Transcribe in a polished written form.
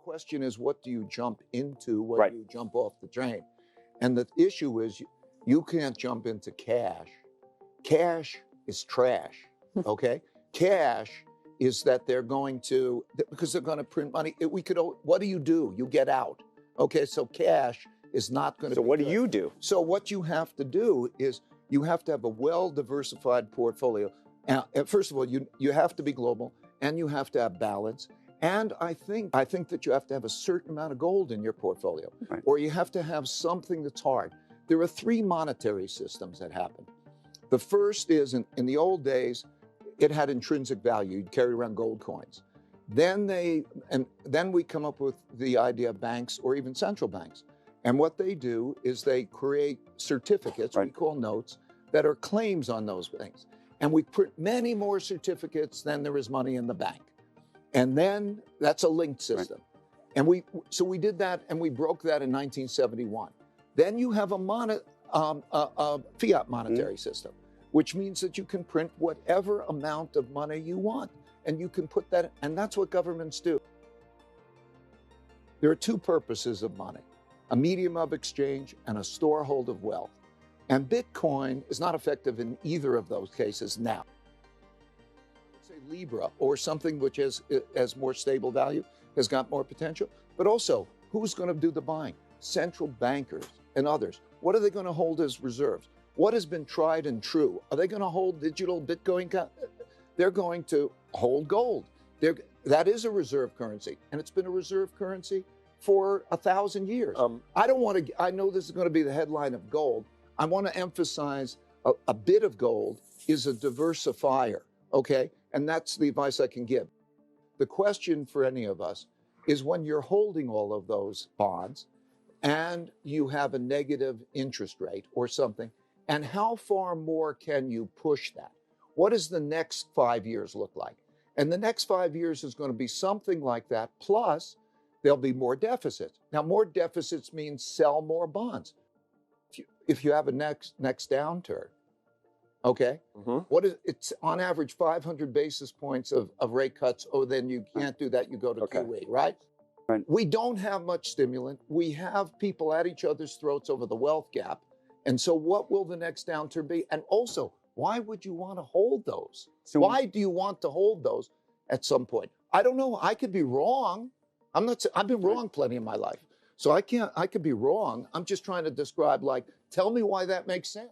question is, what do you jump into? What Right. do you jump off the train? And the issue is you can't jump into cash. Cash is trash, okay? Cash is that they're going to, because they're going to print money. What do? You get out, okay? So cash is not going to So be what good. do you do? So what you have to do is you have to have a well-diversified portfolio. Now, first of all, you have to be global, and you have to have balance. And I think that you have to have a certain amount of gold in your portfolio, Right. or you have to have something that's hard. There are three monetary systems that happen. The first is, in the old days, it had intrinsic value. You'd carry around gold coins. Then we come up with the idea of banks or even central banks. And what they do is they create certificates, Right. we call notes, that are claims on those things. And we print many more certificates than there is money in the bank. And then that's a linked system. Right. And we did that, and we broke that in 1971. Then you have a fiat monetary system, which means that you can print whatever amount of money you want. And you can put that, and that's what governments do. There are two purposes of money: a medium of exchange and a storehold of wealth. And Bitcoin is not effective in either of those cases now. Say Libra or something which has more stable value, has got more potential. But also, who's going to do the buying? Central bankers and others. What are they going to hold as reserves? What has been tried and true? Are they going to hold digital Bitcoin? They're going to hold gold. That is a reserve currency, and it's been a reserve currency for 1,000 years. I know this is going to be the headline of gold. I want to emphasize a bit of gold is a diversifier, okay? And that's the advice I can give. The question for any of us is, when you're holding all of those bonds and you have a negative interest rate or something, and how far more can you push that? What does the next 5 years look like? And the next 5 years is going to be something like that, plus there'll be more deficits. Now, more deficits means sell more bonds. If you have a next downturn, okay, it's on average 500 basis points of rate cuts. Oh, then you can't do that. You go to QE, right? Right. We don't have much stimulant. We have people at each other's throats over the wealth gap. And so what will the next downturn be? And also, why would you want to hold those? So why do you want to hold those at some point? I don't know. I could be wrong. I've been wrong plenty in my life. So I could be wrong. I'm just trying to describe, tell me why that makes sense.